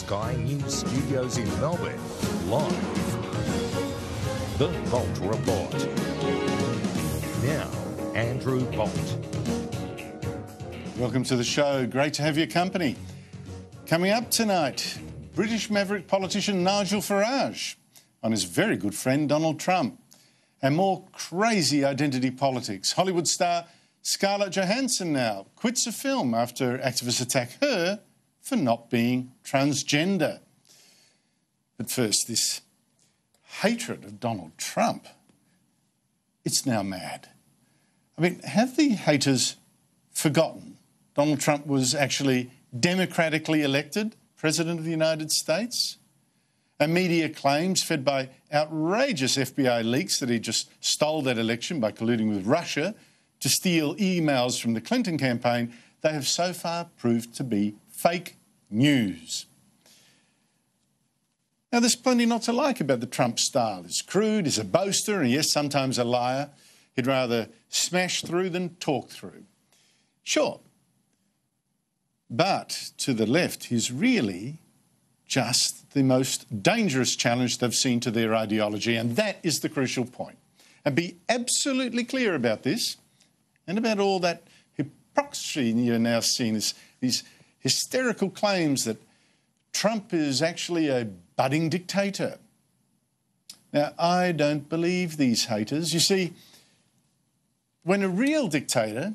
Sky News Studios in Melbourne, live. The Bolt Report. Now, Andrew Bolt. Welcome to the show. Great to have your company. Coming up tonight, British maverick politician Nigel Farage on his very good friend Donald Trump. And more crazy identity politics. Hollywood star Scarlett Johansson now quits a film after activists attack her for not being transgender. But first, this hatred of Donald Trump. It's now mad. I mean, have the haters forgotten Donald Trump was actually democratically elected President of the United States? And media claims fed by outrageous FBI leaks that he just stole that election by colluding with Russia to steal emails from the Clinton campaign, they have so far proved to be fake news. Now, there's plenty not to like about the Trump style. He's crude, he's a boaster, and yes, sometimes a liar. He'd rather smash through than talk through. Sure. But to the left, he's really just the most dangerous challenge they've seen to their ideology, and that is the crucial point. And be absolutely clear about this and about all that hypocrisy you're now seeing, these hysterical claims that Trump is actually a budding dictator. Now, I don't believe these haters. You see, when a real dictator,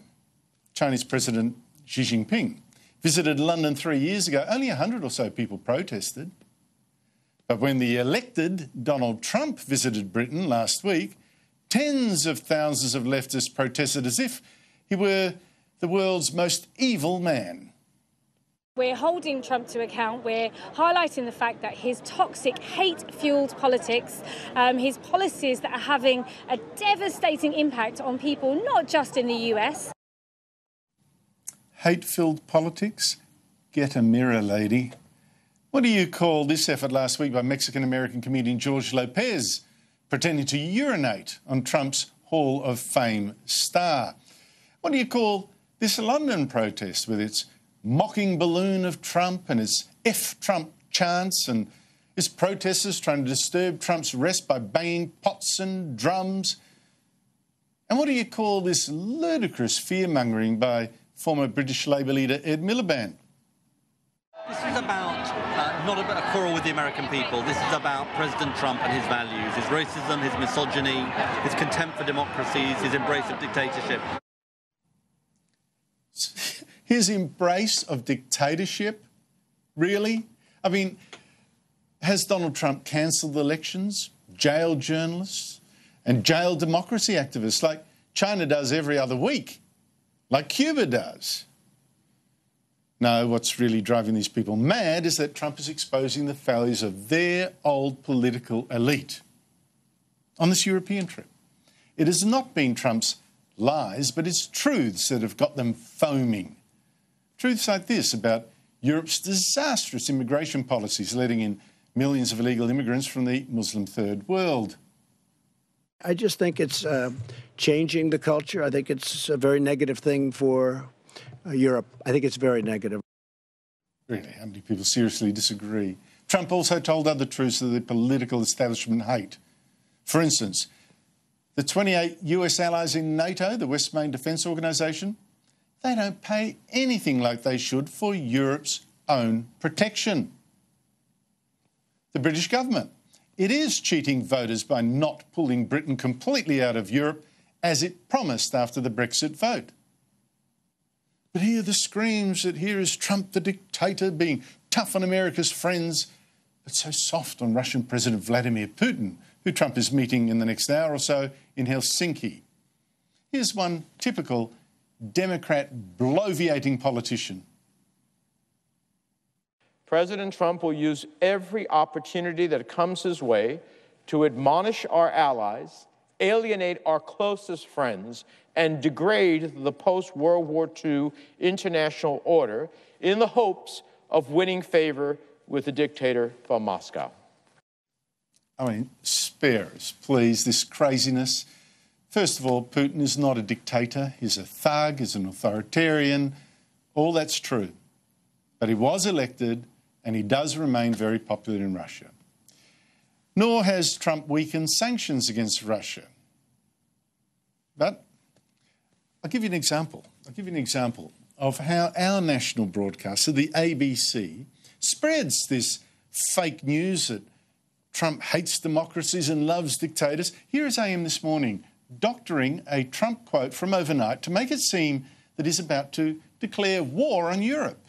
Chinese President Xi Jinping, visited London 3 years ago, only 100 or so people protested. But when the elected Donald Trump visited Britain last week, tens of thousands of leftists protested as if he were the world's most evil man. We're holding Trump to account. We're highlighting the fact that his toxic, hate-fueled politics, his policies that are having a devastating impact on people, not just in the US. Hate-filled politics? Get a mirror, lady. What do you call this effort last week by Mexican-American comedian George Lopez pretending to urinate on Trump's Hall of Fame star? What do you call this London protest with its mocking balloon of Trump and its F-Trump chants and its protesters trying to disturb Trump's rest by banging pots and drums? And what do you call this ludicrous fear-mongering by former British Labour leader Ed Miliband? This is about not about a quarrel with the American people. This is about President Trump and his values, his racism, his misogyny, his contempt for democracies, his embrace of dictatorship. His embrace of dictatorship? Really? I mean, has Donald Trump cancelled elections, jailed journalists, and jailed democracy activists like China does every other week, like Cuba does? No, what's really driving these people mad is that Trump is exposing the failures of their old political elite on this European trip. It has not been Trump's lies, but it's truths that have got them foaming. Truths like this about Europe's disastrous immigration policies, letting in millions of illegal immigrants from the Muslim Third World. I just think it's changing the culture. I think it's a very negative thing for Europe. I think it's very negative. Really, how many people seriously disagree? Trump also told other truths that the political establishment hate. For instance, the 28 US allies in NATO, the West's main defence organisation, they don't pay anything like they should for Europe's own protection. The British government, it is cheating voters by not pulling Britain completely out of Europe as it promised after the Brexit vote. But hear the screams that here is Trump the dictator being tough on America's friends, but so soft on Russian President Vladimir Putin, who Trump is meeting in the next hour or so in Helsinki. Here's one typical Democrat bloviating politician. President Trump will use every opportunity that comes his way to admonish our allies, alienate our closest friends, and degrade the post-World War II international order in the hopes of winning favor with the dictator from Moscow. I mean, spare us, please, this craziness. First of all, Putin is not a dictator. He's a thug, he's an authoritarian. All that's true. But he was elected and he does remain very popular in Russia. Nor has Trump weakened sanctions against Russia. But I'll give you an example. I'll give you an example of how our national broadcaster, the ABC, spreads this fake news that Trump hates democracies and loves dictators. Here is AM This Morning doctoring a Trump quote from overnight to make it seem that he's about to declare war on Europe.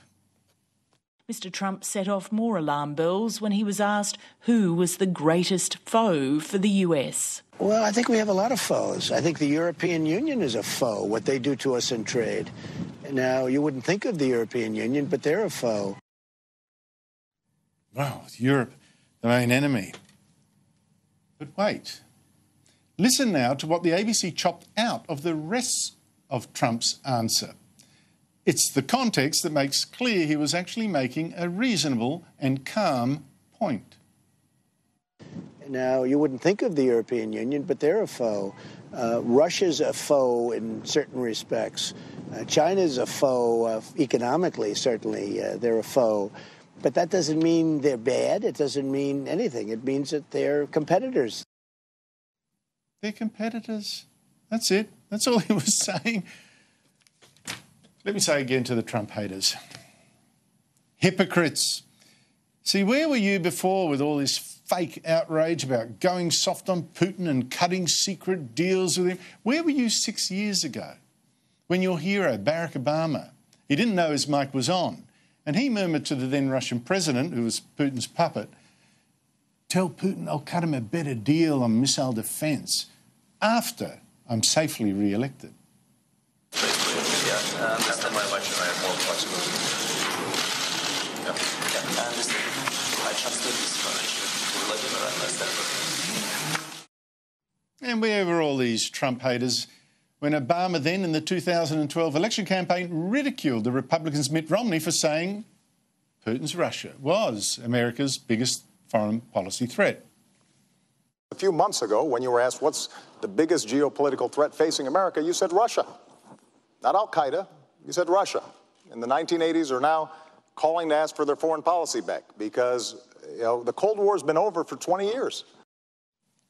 Mr Trump set off more alarm bells when he was asked who was the greatest foe for the US. Well, I think we have a lot of foes. I think the European Union is a foe, what they do to us in trade. Now, you wouldn't think of the European Union, but they're a foe. Wow, Europe, the main enemy. But wait. Listen now to what the ABC chopped out of the rest of Trump's answer. It's the context that makes clear he was actually making a reasonable and calm point. Now, you wouldn't think of the European Union, but they're a foe. Russia's a foe in certain respects. China's a foe economically, certainly. They're a foe. But that doesn't mean they're bad. It doesn't mean anything. It means that they're competitors. They're competitors. That's it. That's all he was saying. Let me say again to the Trump haters. Hypocrites. See, where were you before with all this fake outrage about going soft on Putin and cutting secret deals with him? Where were you 6 years ago when your hero, Barack Obama, he didn't know his mic was on, and he murmured to the then Russian president, who was Putin's puppet, tell Putin I'll cut him a better deal on missile defence after I'm safely re-elected. After my election, I have more flexibility. I understand. I trusted this relationship to live in understand. And where were all these Trump haters when Obama then in the 2012 election campaign ridiculed the Republicans' Mitt Romney for saying Putin's Russia was America's biggest foreign policy threat? A few months ago, when you were asked what's the biggest geopolitical threat facing America, you said Russia. Not al-Qaeda, you said Russia. In the 1980s are now calling to ask for their foreign policy back because, the Cold War's been over for 20 years.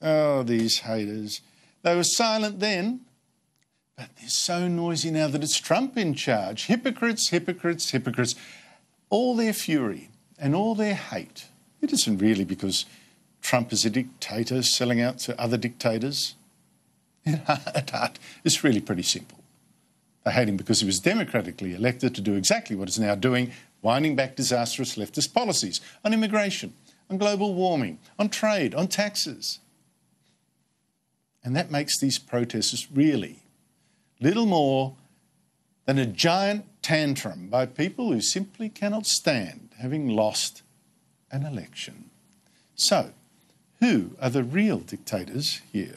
Oh, these haters. They were silent then, but they're so noisy now that it's Trump in charge. Hypocrites, hypocrites, hypocrites. All their fury and all their hate, it isn't really because Trump is a dictator selling out to other dictators. At heart, it's really pretty simple. They hate him because he was democratically elected to do exactly what he's now doing, winding back disastrous leftist policies on immigration, on global warming, on trade, on taxes. And that makes these protesters really little more than a giant tantrum by people who simply cannot stand having lost an election. So, who are the real dictators here?